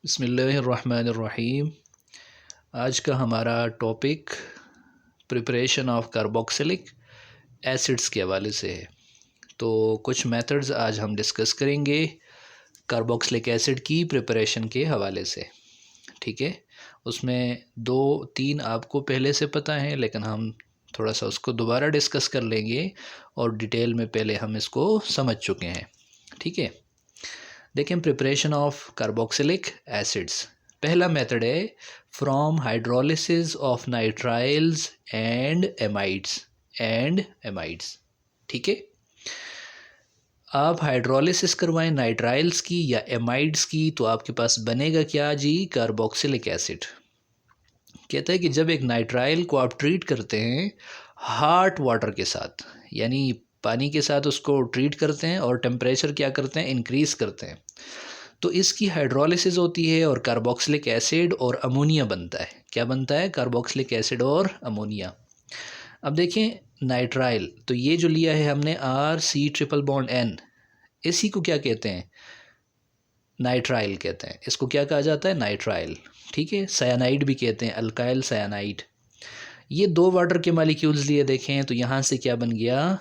बिस्मिल्लाहिर्रहमानिर्रहीम। आज का हमारा topic preparation of carboxylic acids के हवाले से है। तो कुछ मेथड्स आज हम डिस्कस करेंगे कार्बोक्सिलिक एसिड की प्रिपरेशन के हवाले से। ठीक है, उसमें दो तीन आपको पहले से पता है, लेकिन हम थोड़ा सा उसको दोबारा डिस्कस कर लेंगे और डिटेल में पहले हम इसको समझ चुके हैं। ठीक है, देखें प्रिपरेशन ऑफ कार्बोक्सिलिक एसिड्स। पहला मेथड है from hydrolysis of nitriles and amides. ठीक है, आप हाइड्रोलिसिस करवाएं नाइट्राइल्स की या एमाइड्स की तो आपके पास बनेगा क्या जी? Carboxylic acid. कहता है कि जब एक नाइट्राइल को आप ट्रीट करते हैं हार्ट वाटर के साथ, यानी पानी के साथ उसको ट्रीट करते हैं और टेम्परेचर क्या करते हैं? इंक्रीज़ करते हैं, तो इसकी हाइड्रोलिसिस होती है और कार्बोक्सिलिक एसिड और अमोनिया बनता है। क्या बनता है? कार्बोक्सिलिक एसिड और अमोनिया। अब देखें नाइट्राइल, तो ये जो लिया है हमने RC�BN, इसी को क्या कहते हैं? नाइट्राइल कहते हैं। इसको क्या कहा जाता है? नाइट्राइल। ठीक है, सायानाइड भी कहते हैं, अल्काइल सायानाइड। ये दो वाटर के मालिक्यूल्स लिए देखें तो यहाँ से क्या बन गया?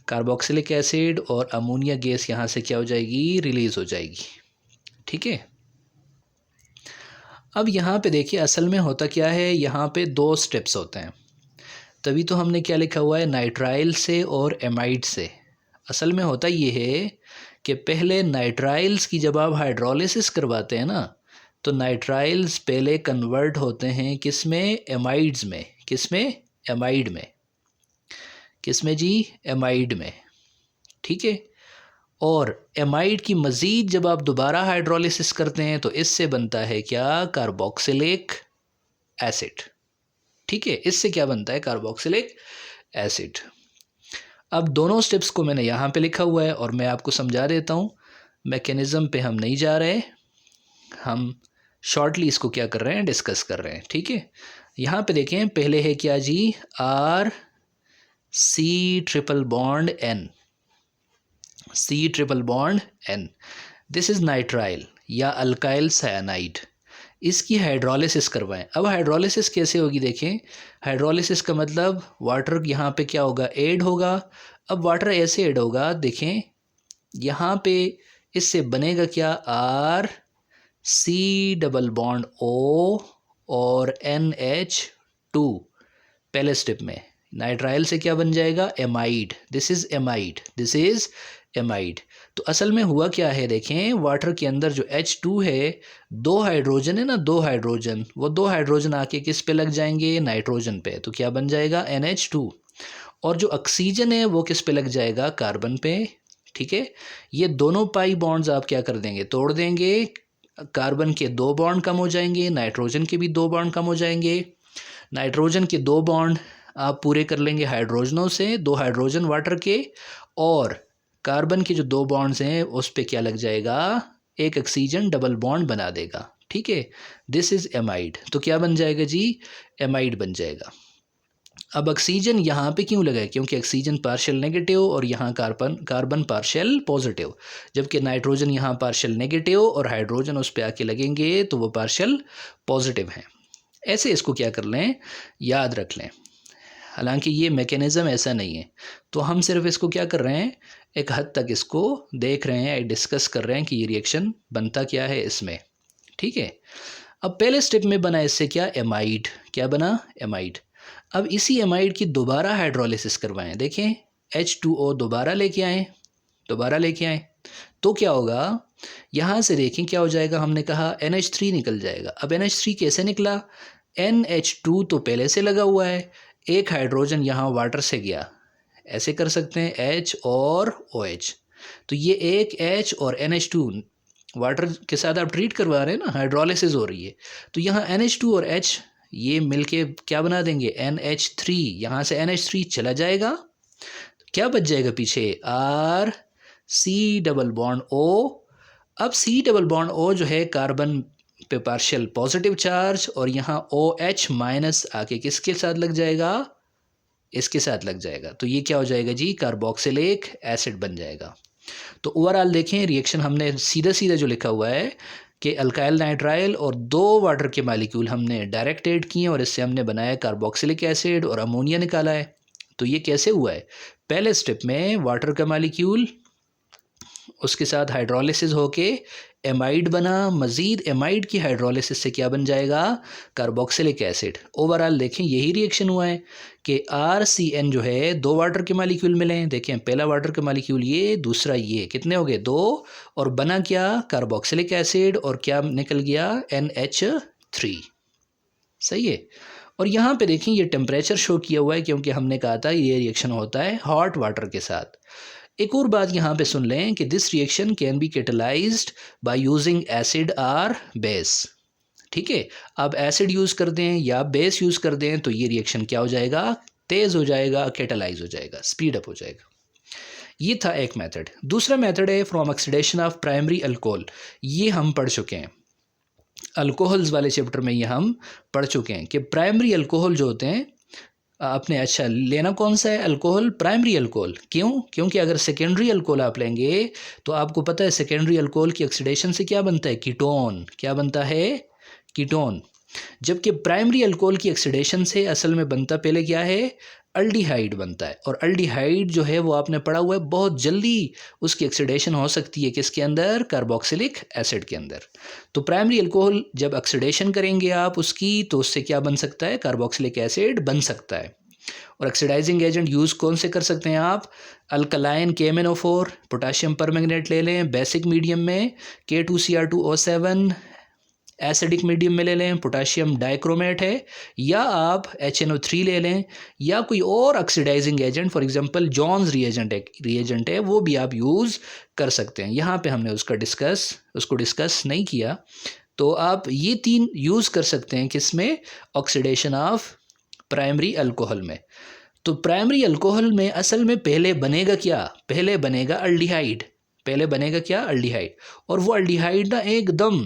कार्बोक्सिलिक एसिड और अमोनिया गैस यहाँ से क्या हो जाएगी? रिलीज़ हो जाएगी। ठीक है, अब यहाँ पे देखिए असल में होता क्या है, यहाँ पे दो स्टेप्स होते हैं, तभी तो हमने क्या लिखा हुआ है? नाइट्राइल से और एमाइड से। असल में होता ये है कि पहले नाइट्राइल्स की जब आप हाइड्रोलिसिस करवाते हैं ना, तो नाइट्राइल्स पहले कन्वर्ट होते हैं किस में? एमाइड्स में। किस में? एमाइड में। किस में जी? एमाइड में। ठीक है, और एमाइड की मज़ीद जब आप दोबारा हाइड्रोलिसिस करते हैं तो इससे बनता है क्या? Carboxylic acid. ठीक है, इससे क्या बनता है? Carboxylic acid. अब दोनों स्टेप्स को मैंने यहाँ पे लिखा हुआ है और मैं आपको समझा देता हूँ। मैकेनिज़्म पे हम नहीं जा रहे, हम शॉर्टली इसको क्या कर रहे हैं? डिस्कस कर रहे हैं। ठीक है, यहाँ पे देखें पहले है क्या जी? RC�BN, C�BN, this is nitrile या अल्काइल सायानाइड। इसकी हाइड्रोलिसिस करवाएं। अब हाइड्रोलिसिस कैसे होगी? देखें, हाइड्रोलिसिस का मतलब वाटर यहाँ पे क्या होगा? ऐड होगा। अब वाटर ऐसे ऐड होगा, देखें यहाँ पे इससे बनेगा क्या? RC∪O और NH2। पहले स्टेप में नाइट्राइल से क्या बन जाएगा? एमाइड। This is amide. तो असल में हुआ क्या है? देखें वाटर के अंदर जो H2 है, दो हाइड्रोजन है ना, दो हाइड्रोजन, वो दो हाइड्रोजन आके किस पे लग जाएंगे? नाइट्रोजन पे। तो क्या बन जाएगा? NH2। और जो ऑक्सीजन है वो किस पे लग जाएगा? कार्बन पे। ठीक है, ये दोनों पाई बॉन्ड्स आप क्या कर देंगे? तोड़ देंगे। कार्बन के दो बॉन्ड कम हो जाएंगे, नाइट्रोजन के भी दो बॉन्ड कम हो जाएंगे। नाइट्रोजन के दो बॉन्ड आप पूरे कर लेंगे हाइड्रोजनों से, दो हाइड्रोजन वाटर के, और कार्बन के जो दो बॉन्ड्स हैं उस पे क्या लग जाएगा? एक ऑक्सीजन डबल बॉन्ड बना देगा। ठीक है, दिस इज़ एमाइड। तो क्या बन जाएगा जी? एमाइड बन जाएगा। अब ऑक्सीजन यहाँ पे क्यों लगा है? क्योंकि ऑक्सीजन पार्शियल नेगेटिव और यहाँ कार्बन पार्शियल पॉजिटिव, जबकि नाइट्रोजन यहाँ पार्शियल नेगेटिव और हाइड्रोजन उस पर आके लगेंगे तो वो पार्शियल पॉजिटिव हैं। ऐसे इसको क्या कर लें? याद रख लें। हालांकि ये मैकेनिज़्म ऐसा नहीं है, तो हम सिर्फ इसको क्या कर रहे हैं? एक हद तक इसको देख रहे हैं, डिस्कस कर रहे हैं कि ये रिएक्शन बनता क्या है इसमें। ठीक है, अब पहले स्टेप में बना इससे क्या? एमाइड। क्या बना? एमाइड। अब इसी एमाइड की दोबारा हाइड्रोलिसिस करवाएं। देखें H2O दोबारा लेके आए तो क्या होगा? यहाँ से देखें क्या हो जाएगा? हमने कहा NH3 निकल जाएगा। अब NH3 कैसे निकला? NH2 तो पहले से लगा हुआ है, एक हाइड्रोजन यहाँ वाटर से गया, ऐसे कर सकते हैं H और OH। तो ये एक H और NH2 वाटर के साथ आप ट्रीट करवा रहे हैं ना, हाइड्रोलिसिस हो रही है, तो यहाँ NH2 और H ये मिलके क्या बना देंगे? NH3। यहाँ से NH3 चला जाएगा, क्या बच जाएगा पीछे? RC∪O। अब C∪O जो है कार्बन पे पार्शियल पॉजिटिव चार्ज, और यहाँ OH माइनस आके किसके साथ लग जाएगा? इसके साथ लग जाएगा। तो ये क्या हो जाएगा जी? कार्बोक्सिलिक एसिड बन जाएगा। तो ओवरऑल देखें रिएक्शन हमने सीधा सीधा जो लिखा हुआ है कि अल्काइल नाइट्राइल और 2 वाटर के मालिक्यूल हमने डायरेक्ट ऐड किए और इससे हमने बनाया कार्बोक्सिलिक एसिड और अमोनिया निकाला है। तो ये कैसे हुआ है? पहले स्टेप में वाटर का मालिक्यूल, उसके साथ हाइड्रोलिसिस होके एमाइड बना, मज़ीद एमाइड की हाइड्रोलिसिस से क्या बन जाएगा? Carboxylic acid. ओवरऑल देखें यही रिएक्शन हुआ है कि RCN जो है 2 वाटर के मालिक्यूल मिले हैं। देखें पहला वाटर का मालिक्यूल ये, दूसरा ये, कितने हो गए? 2, और बना क्या? कार्बोक्सिलिक एसिड, और क्या निकल गया? NH3। सही है। और यहाँ पे देखें ये टेम्परेचर शो किया हुआ है क्योंकि हमने कहा था ये रिएक्शन होता है हॉट वाटर के साथ। एक और बात यहाँ पे सुन लें कि this reaction can be catalysed by using acid or base. ठीक है, आप एसिड यूज़ कर दें या बेस यूज़ कर दें तो ये रिएक्शन क्या हो जाएगा? तेज़ हो जाएगा, कैटलाइज हो जाएगा, स्पीड अप हो जाएगा। ये था एक मेथड। दूसरा मेथड है from oxidation of primary alcohol. ये हम पढ़ चुके हैं अल्कोहल्स वाले चैप्टर में, ये हम पढ़ चुके हैं कि प्राइमरी अल्कोहल जो होते हैं आपने, अच्छा लेना कौन सा है? Alcohol, primary alcohol. क्यों? क्योंकि अगर सेकेंडरी अल्कोहल आप लेंगे तो आपको पता है सेकेंडरी अल्कोहल की ऑक्सीडेशन से क्या बनता है? कीटोन। क्या बनता है? कीटोन। जबकि प्राइमरी अल्कोहल की ऑक्सीडेशन से असल में बनता पहले क्या है? अल्डिहाइड बनता है। और अल्डिहाइड जो है वो आपने पढ़ा हुआ है बहुत जल्दी उसकी ऑक्सीडेशन हो सकती है किसके अंदर? कार्बोक्सिलिक एसिड के अंदर। तो प्राइमरी अल्कोहल जब ऑक्सीडेशन करेंगे आप उसकी तो उससे क्या बन सकता है? कार्बोक्सिलिक एसिड बन सकता है। और ऑक्सीडाइजिंग एजेंट यूज़ कौन से कर सकते हैं आप? अल्कलाइन KMnO4, पोटाशियम परमैंगनेट ले लें बेसिक मीडियम में, K2Cr2O7 एसिडिक मीडियम में ले लें, पोटाशियम डाइक्रोमेट है, या आप HNO3 ले लें, या कोई और oxidising agent, for example Jones reagent है वो भी आप यूज़ कर सकते हैं। यहाँ पे हमने उसको डिस्कस नहीं किया। तो आप ये 3 यूज़ कर सकते हैं किसमें? ऑक्सीडेशन ऑफ प्राइमरी अल्कोहल में। तो प्राइमरी अल्कोहल में असल में पहले बनेगा क्या? पहले बनेगा अल्डिहाइड। पहले बनेगा क्या? अल्डिहाइड। और वो अल्डिहाइड ना एकदम,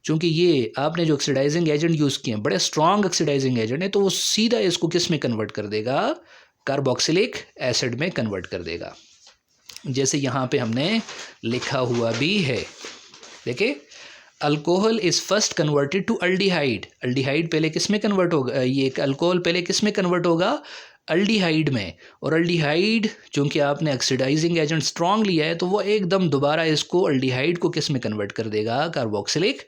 चूँकि ये आपने जो ऑक्सीडाइजिंग एजेंट यूज़ किए हैं बड़े स्ट्रॉन्ग ऑक्सीडाइजिंग एजेंट है, तो वो सीधा इसको किस में कन्वर्ट कर देगा? कार्बोक्सिलिक एसिड में कन्वर्ट कर देगा। जैसे यहाँ पे हमने लिखा हुआ भी है, देखिए alcohol is first converted to aldehyde. Aldehyde पहले किस में कन्वर्ट होगा? ये अल्कोहल पहले किस में कन्वर्ट होगा? अल्डिहाइड में। और अल्डिहाइड चूँकि आपने ऑक्सीडाइजिंग एजेंट स्ट्रॉन्ग लिया है तो वो एकदम दोबारा इसको अल्डिहाइड को किस में कन्वर्ट कर देगा? कार्बोक्सिलिक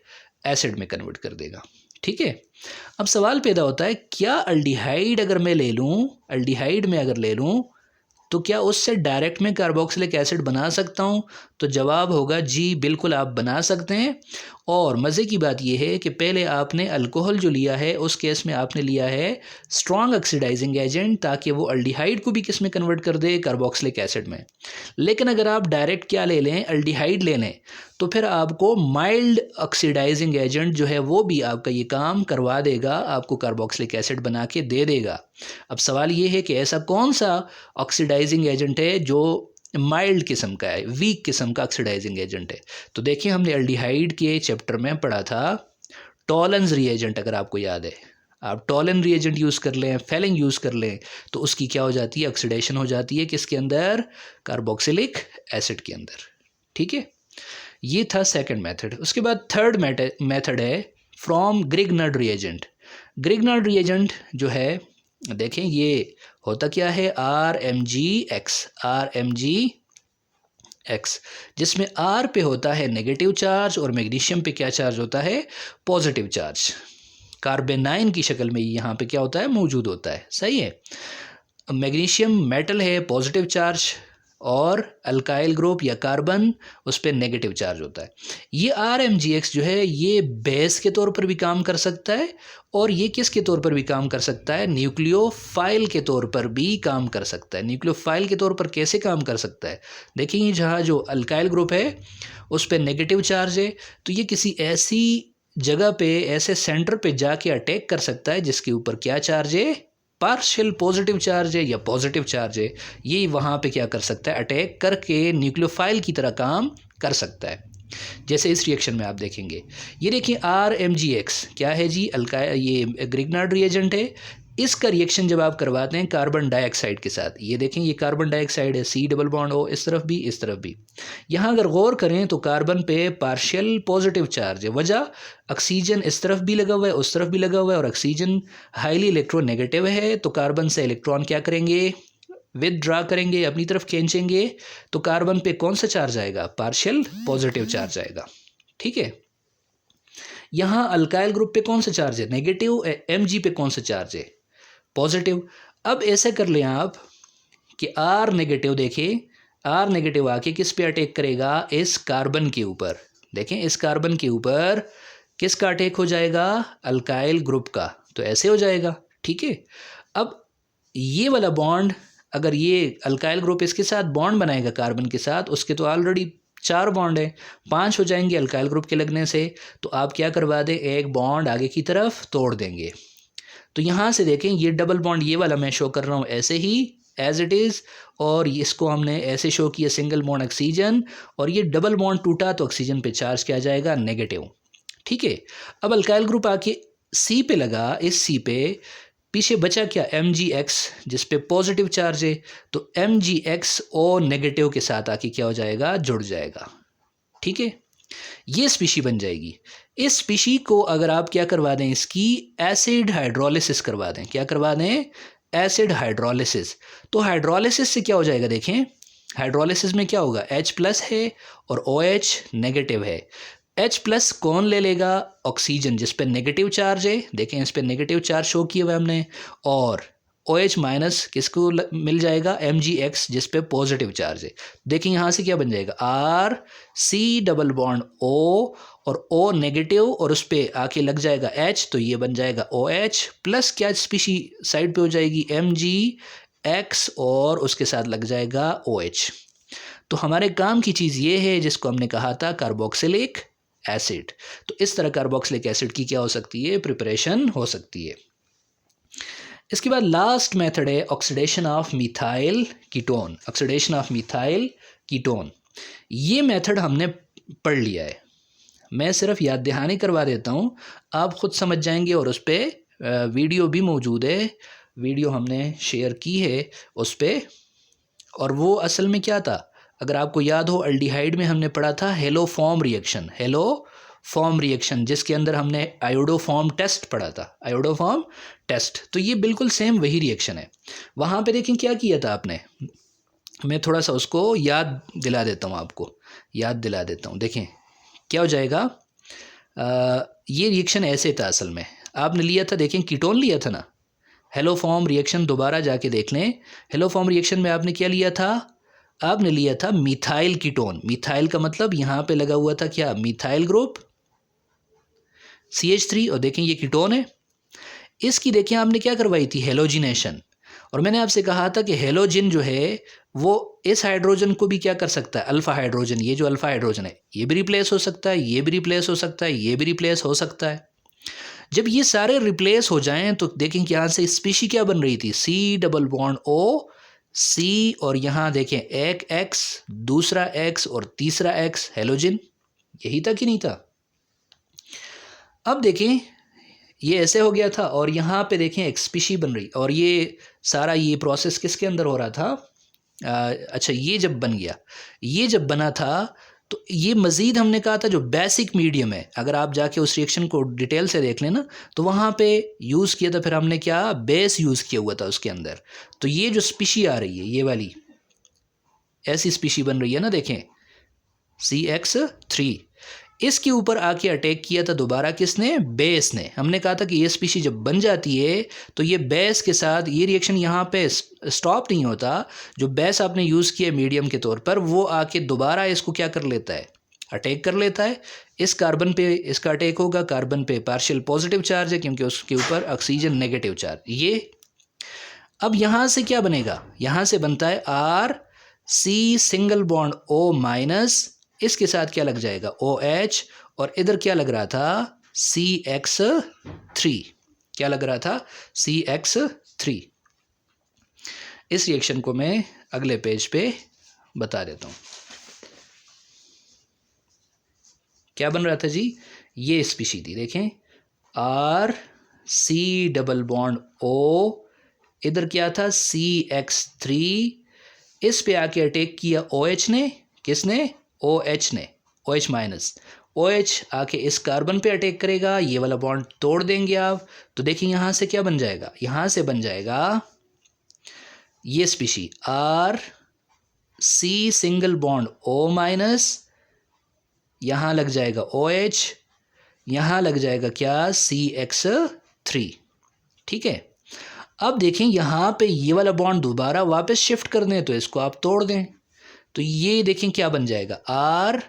एसिड में कन्वर्ट कर देगा। ठीक है, अब सवाल पैदा होता है क्या अल्डिहाइड अगर मैं ले लूँ, अल्डिहाइड में अगर ले लूँ तो क्या उससे डायरेक्ट में कार्बोक्सिलिक एसिड बना सकता हूँ? तो जवाब होगा जी बिल्कुल आप बना सकते हैं। और मज़े की बात यह है कि पहले आपने अल्कोहल जो लिया है उस केस में आपने लिया है स्ट्रॉन्ग ऑक्सीडाइजिंग एजेंट ताकि वो अल्डिहाइड को भी किस में कन्वर्ट कर दे? कार्बोक्सिलिक एसिड में। लेकिन अगर आप डायरेक्ट क्या ले लें? अल्डिहाइड ले लें, तो फिर आपको माइल्ड ऑक्सीडाइजिंग एजेंट जो है वो भी आपका ये काम करवा देगा, आपको कार्बोक्सिलिक एसिड बना के दे देगा। अब सवाल ये है कि ऐसा कौन सा ऑक्सीडाइजिंग एजेंट है जो माइल्ड किस्म का है, वीक किस्म का ऑक्सीडाइजिंग एजेंट है? तो देखिए हमने अल्डिहाइड के चैप्टर में पढ़ा था टॉलेंस रिएजेंट, अगर आपको याद है। आप टॉलन रिएजेंट यूज़ कर लें, फेलिंग यूज़ कर लें, तो उसकी क्या हो जाती है? ऑक्सीडेशन हो जाती है किसके अंदर? कार्बोक्सिलिक एसिड के अंदर। ठीक है, ये था सेकंड मेथड। उसके बाद थर्ड मेथड है from Grignard reagent. Grignard reagent जो है देखें ये होता क्या है? RMgX, जिसमें R पे होता है नेगेटिव चार्ज और मैग्नीशियम पे क्या चार्ज होता है? Positive charge. कार्बेनाइन की शक्ल में यहाँ पे क्या होता है? मौजूद होता है। सही है, मैग्नीशियम मेटल है, पॉजिटिव चार्ज, और अल्काइल ग्रुप या कार्बन उस पर नेगेटिव चार्ज होता है। ये RMgX जो है ये बेस के तौर पर भी काम कर सकता है और ये किसके तौर पर भी काम कर सकता है? न्यूक्लियोफाइल के तौर पर भी काम कर सकता है। न्यूक्लियोफाइल के तौर पर कैसे काम कर सकता है? देखिए जहाँ जो अल्काइल ग्रुप है उस पर नेगेटिव चार्ज है, तो ये किसी ऐसी जगह पे, ऐसे सेंटर पे जाके अटैक कर सकता है जिसके ऊपर क्या चार्ज है? पार्शियल पॉजिटिव चार्ज है या पॉजिटिव चार्ज है। ये वहाँ पे क्या कर सकता है? अटैक करके न्यूक्लियोफाइल की तरह काम कर सकता है। जैसे इस रिएक्शन में आप देखेंगे, ये देखिए RMgX क्या है जी? ये ग्रिग्नार्ड रिएजेंट है, इसका रिएक्शन जब आप करवाते हैं कार्बन डाइऑक्साइड के साथ, ये देखें ये कार्बन डाइऑक्साइड है, C डबल बॉन्ड O, इस तरफ भी इस तरफ भी। यहाँ अगर गौर करें तो कार्बन पे पार्शियल पॉजिटिव चार्ज है, वजह ऑक्सीजन इस तरफ भी लगा हुआ है उस तरफ भी लगा हुआ है और ऑक्सीजन हाईली इलेक्ट्रोनेगेटिव है, तो कार्बन से इलेक्ट्रॉन क्या करेंगे, विदड्रा करेंगे, अपनी तरफ खींचेंगे, तो कार्बन पे कौन सा चार्ज आएगा, पार्शियल पॉजिटिव चार्ज आएगा। ठीक है, यहाँ अल्काइल ग्रुप पे कौन सा चार्ज है, नेगेटिव, Mg पे कौन सा चार्ज है, पॉजिटिव। अब ऐसे कर लें आप कि R नेगेटिव, देखें R नेगेटिव आके किस पे अटैक करेगा, इस कार्बन के ऊपर। देखें इस कार्बन के ऊपर किसका अटैक हो जाएगा, अल्काइल ग्रुप का, तो ऐसे हो जाएगा। ठीक है, अब ये वाला बॉन्ड, अगर ये अल्काइल ग्रुप इसके साथ बॉन्ड बनाएगा कार्बन के साथ, उसके तो ऑलरेडी 4 बॉन्ड है, 5 हो जाएंगे अल्काइल ग्रुप के लगने से, तो आप क्या करवा दें, एक बॉन्ड आगे की तरफ तोड़ देंगे। तो यहाँ से देखें ये डबल बॉन्ड, ये वाला मैं शो कर रहा हूँ ऐसे ही एज इट इज़, और इसको हमने ऐसे शो किया सिंगल बॉन्ड ऑक्सीजन, और ये डबल बॉन्ड टूटा तो ऑक्सीजन पे चार्ज क्या जाएगा, नेगेटिव। ठीक है, अब अल्काइल ग्रुप आके C पे लगा, इस C पे पीछे बचा क्या, Mgx, जिस पे पॉजिटिव चार्ज है, तो Mgx O नेगेटिव के साथ आके क्या हो जाएगा, जुड़ जाएगा। ठीक है, ये स्पीशी बन जाएगी। इस स्पीशी को अगर आप क्या करवा दें, इसकी एसिड हाइड्रोलिसिस करवा दें, क्या करवा दें, एसिड हाइड्रोलिसिस, तो हाइड्रोलिसिस से क्या हो जाएगा, देखें हाइड्रोलिसिस में क्या होगा, H प्लस है और OH नेगेटिव है। H प्लस कौन ले लेगा, ऑक्सीजन, जिस पे नेगेटिव चार्ज है, देखें इस पे नेगेटिव चार्ज शो किया हुआ है हमने, और OH माइनस किसको मिल जाएगा, Mgx, जिस पे पॉजिटिव चार्ज है। देखें यहाँ से क्या बन जाएगा, R C double bond O और O नेगेटिव, और उस पर आके लग जाएगा H, तो ये बन जाएगा OH प्लस क्या स्पीशी साइड पे हो जाएगी, Mgx, और उसके साथ लग जाएगा OH। तो हमारे काम की चीज़ ये है जिसको हमने कहा था कार्बोक्सिलिक एसिड। तो इस तरह कार्बोक्सिलिक एसिड की क्या हो सकती है, प्रिपरेशन हो सकती है। इसके बाद लास्ट मेथड है oxidation of methyl ketone, oxidation of methyl ketone. ये मेथड हमने पढ़ लिया है, मैं सिर्फ याद दहानी करवा देता हूँ, आप ख़ुद समझ जाएंगे, और उस पर वीडियो भी मौजूद है, वीडियो हमने शेयर की है उस पर। और वो असल में क्या था, अगर आपको याद हो, अल्डिहाइड में हमने पढ़ा था हेलोफॉर्म रिएक्शन, हेलोफॉर्म रिएक्शन, जिसके अंदर हमने आयोडोफॉर्म टेस्ट पढ़ा था, आयोडोफॉर्म टेस्ट। तो ये बिल्कुल सेम वही रिएक्शन है। वहाँ पे देखें क्या किया था आपने, मैं थोड़ा सा उसको याद दिला देता हूँ, आपको याद दिला देता हूँ। देखें क्या हो जाएगा, ये रिएक्शन ऐसे था असल में, आपने लिया था, देखें कीटोन लिया था ना, हेलोफॉर्म रिएक्शन दोबारा जाके देख लें, हेलोफॉर्म रिएक्शन में आपने क्या लिया था, आपने लिया था मिथाइल कीटोन। मिथाइल का मतलब यहाँ पे लगा हुआ था क्या, मिथाइल ग्रुप CH3, और देखें ये कीटोन है। इसकी देखें आपने क्या करवाई थी, हेलोजिनेशन, और मैंने आपसे कहा था कि हेलोजिन जो है वो इस हाइड्रोजन को भी क्या कर सकता है, अल्फा हाइड्रोजन, ये जो अल्फा हाइड्रोजन है ये भी रिप्लेस हो सकता है, ये भी रिप्लेस हो सकता है, ये भी रिप्लेस हो सकता है। जब ये सारे रिप्लेस हो जाएं तो देखें कि यहाँ से स्पीशी क्या बन रही थी, C double bond O C, और यहाँ देखें एक X, दूसरा X और तीसरा X, हेलोजिन। यही था कि नहीं था। अब देखें ये ऐसे हो गया था, और यहाँ पे देखें एक स्पीशी बन रही, और ये सारा ये प्रोसेस किसके अंदर हो रहा था, अच्छा ये जब बन गया, ये जब बना था, तो ये मज़ीद हमने कहा था जो बेसिक मीडियम है, अगर आप जाके उस रिएक्शन को डिटेल से देख लेना, तो वहाँ पे यूज़ किया था, फिर हमने क्या बेस यूज़ किया हुआ था उसके अंदर। तो ये जो स्पीशी आ रही है, ये वाली ऐसी स्पीशी बन रही है ना, देखें CX3, इसके ऊपर आके अटैक किया था दोबारा किसने, बेस ने। हमने कहा था कि ये स्पीशी जब बन जाती है तो ये बेस के साथ ये रिएक्शन यहाँ पे स्टॉप नहीं होता, जो बेस आपने यूज़ किया मीडियम के तौर पर, वो आके दोबारा इसको क्या कर लेता है, अटैक कर लेता है। इस कार्बन पे इसका अटैक होगा, कार्बन पे पार्शियल पॉजिटिव चार्ज है क्योंकि उसके ऊपर ऑक्सीजन नेगेटिव चार्ज। ये अब यहाँ से क्या बनेगा, यहाँ से बनता है RC single bond O minus, इसके साथ क्या लग जाएगा OH, और इधर क्या लग रहा था CX3, क्या लग रहा था CX3। इस रिएक्शन को मैं अगले पेज पे बता देता हूँ क्या बन रहा था जी। ये स्पीशी थी, देखें C डबल बॉन्ड O, इधर क्या था CX3, इस पे आके अटैक किया OH ने, किसने, OH ने, OH माइनस, OH आके इस कार्बन पे अटैक करेगा, ये वाला बॉन्ड तोड़ देंगे आप। तो देखिए यहाँ से क्या बन जाएगा, यहाँ से बन जाएगा ये species R C single bond O minus, यहाँ लग जाएगा OH, यहाँ लग जाएगा क्या CX3, ठीक है। अब देखें यहाँ पे ये वाला बॉन्ड दोबारा वापस शिफ्ट कर दें तो इसको आप तोड़ दें, तो ये देखें क्या बन जाएगा, R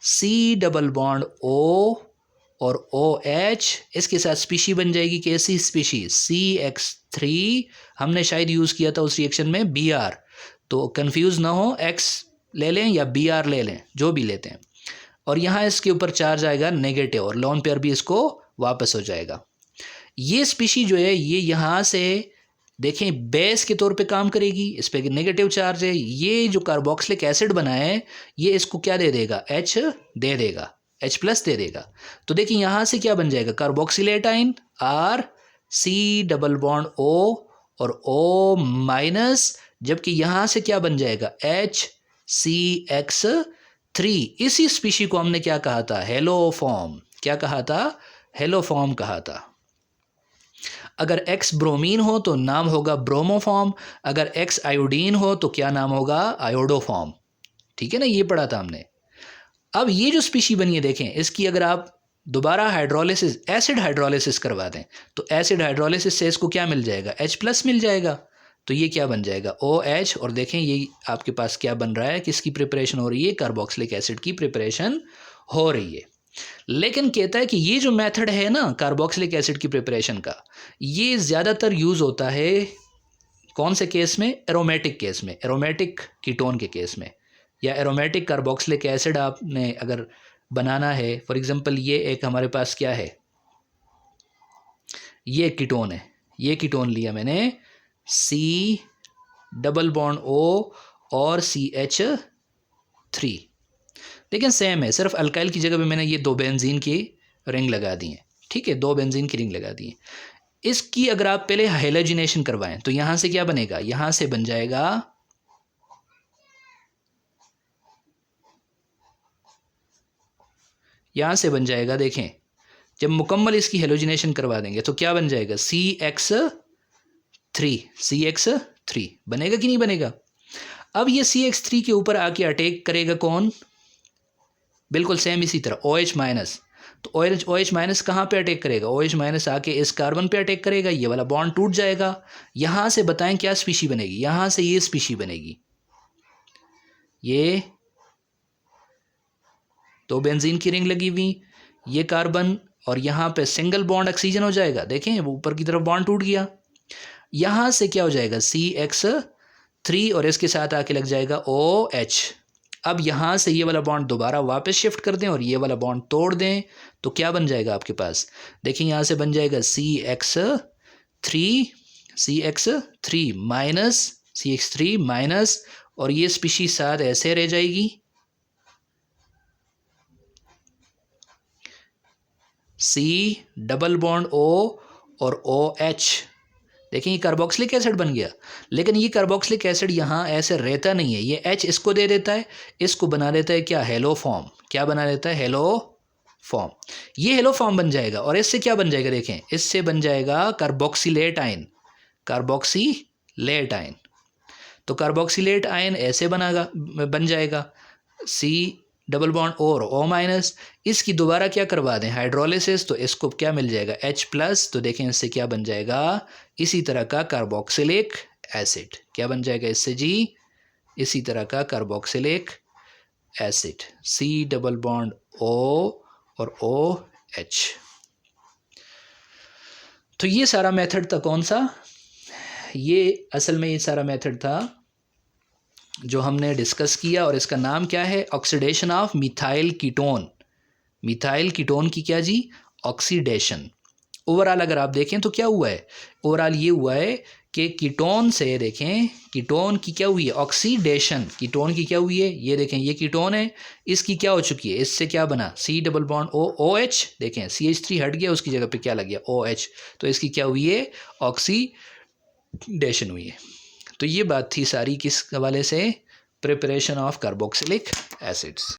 C double bond O और OH, इसके साथ स्पीशी बन जाएगी कैसी स्पीशी, CX3, हमने शायद यूज़ किया था उस रिएक्शन में Br, तो कंफ्यूज ना हो, X ले लें या Br ले लें, जो भी लेते हैं, और यहाँ इसके ऊपर चार्ज आएगा नेगेटिव और लोन पेयर भी इसको वापस हो जाएगा। ये स्पीशी जो है ये यहाँ से देखें बेस के तौर पे काम करेगी, इस पे नेगेटिव चार्ज है, ये जो कार्बोक्सिलिक एसिड बना है ये इसको क्या दे देगा, H दे देगा, H प्लस दे देगा। तो देखिए यहाँ से क्या बन जाएगा, carboxylate ion R C double bond O और O माइनस, जबकि यहाँ से क्या बन जाएगा HCX3। इसी स्पीशी को हमने क्या कहा था, हेलो फॉर्म, क्या कहा था, हेलो फॉर्म कहा था। अगर X ब्रोमीन हो तो नाम होगा ब्रोमोफॉर्म, अगर X आयोडीन हो तो क्या नाम होगा, आयोडोफॉर्म, ठीक है ना, ये पढ़ा था हमने। अब ये जो स्पीशी बनी है देखें, इसकी अगर आप दोबारा हाइड्रोलिसिस, एसिड हाइड्रोलिसिस करवा दें तो एसिड हाइड्रोलिसिस से इसको क्या मिल जाएगा, H प्लस मिल जाएगा, तो ये क्या बन जाएगा OH, और देखें ये आपके पास क्या बन रहा है, किसकी प्रिपरेशन हो रही है, कार्बोक्सिलिक एसिड की प्रिपरेशन हो रही है। लेकिन कहता है कि ये जो मेथड है ना कार्बोक्सिलिक एसिड की प्रिपरेशन का, ये ज़्यादातर यूज़ होता है कौन से केस में, एरोमेटिक केस में, एरोमेटिक कीटोन के केस में, या एरोमेटिक कार्बोक्सिलिक एसिड आपने अगर बनाना है, फॉर एग्जांपल ये एक हमारे पास क्या है, ये कीटोन है, ये कीटोन लिया मैंने C डबल बॉन्ड O और CH3, लेकिन सेम है, सिर्फ अल्काइल की जगह पे मैंने ये दो बेंजीन की रिंग लगा दी है, ठीक है, दो बेंजीन की रिंग लगा दी है। इसकी अगर आप पहले हेलोजिनेशन करवाएं तो यहाँ से क्या बनेगा, यहाँ से बन जाएगा यहाँ से बन जाएगा, देखें जब मुकम्मल इसकी हेलोजिनेशन करवा देंगे तो क्या बन जाएगा, CX3 बनेगा कि नहीं बनेगा। अब ये CX3 के ऊपर आके अटैक करेगा कौन, बिल्कुल सेम इसी तरह OH माइनस, तो OH माइनस कहाँ पे अटैक करेगा, OH माइनस आके इस कार्बन पे अटैक करेगा, ये वाला बॉन्ड टूट जाएगा, यहाँ से बताएं क्या स्पीशी बनेगी, यहाँ से ये स्पीशी बनेगी, ये तो बेंजीन की रिंग लगी हुई, ये कार्बन, और यहाँ पे सिंगल बॉन्ड ऑक्सीजन हो जाएगा, देखें वो ऊपर की तरफ बॉन्ड टूट गया, यहाँ से क्या हो जाएगा CX3 और इसके साथ आके लग जाएगा OH। अब यहाँ से ये वाला बॉन्ड दोबारा वापस शिफ्ट कर दें और ये वाला बॉन्ड तोड़ दें तो क्या बन जाएगा आपके पास, देखिए यहाँ से बन जाएगा CX3 माइनस CX3 माइनस, और ये स्पीशी साथ ऐसे रह जाएगी, C डबल बॉन्ड O और OH, देखिए ये कार्बोक्सिलिक एसिड बन गया, लेकिन ये कार्बोक्सिलिक एसिड यहाँ ऐसे रहता नहीं है, ये H इसको दे देता है, इसको बना देता है क्या, हेलो फॉर्म, क्या बना देता है, हेलो फॉर्म, ये हेलो फॉर्म बन जाएगा, और इससे क्या बन जाएगा, देखें इससे बन जाएगा कार्बोक्सिलेट आयन, कार्बोक्सिलेट आयन, तो कार्बोक्सिलेट आयन ऐसे बन जाएगा C डबल बॉन्ड O और O माइनस, इसकी दोबारा क्या करवा दें हाइड्रोलिसिस तो इसको क्या मिल जाएगा H प्लस, तो देखें इससे क्या बन जाएगा, इसी तरह का कार्बोक्सिलिक एसिड, क्या बन जाएगा इससे जी, इसी तरह का carboxylic acid, C double bond O और OH। तो ये सारा मेथड था कौन सा, ये असल में ये सारा मेथड था जो हमने डिस्कस किया, और इसका नाम क्या है, oxidation of methyl ketone, methyl ketone की क्या जी, ऑक्सीडेशन। ओवरऑल अगर आप देखें तो क्या हुआ है, ओवरऑल ये हुआ है कि कीटोन से देखें, कीटोन की क्या हुई है, ऑक्सीडेशन। कीटोन की क्या हुई है, ये देखें ये कीटोन है, इसकी क्या हो चुकी है, इससे क्या बना, C डबल बॉन्ड OH, देखें CH3 हट गया, उसकी जगह पे क्या लग गया OH, तो इसकी क्या हुई है, ऑक्सीडेशन हुई है। तो ये बात थी सारी किस हवाले से, प्रिपरेशन ऑफ कार्बोक्सिलिक एसिड्स।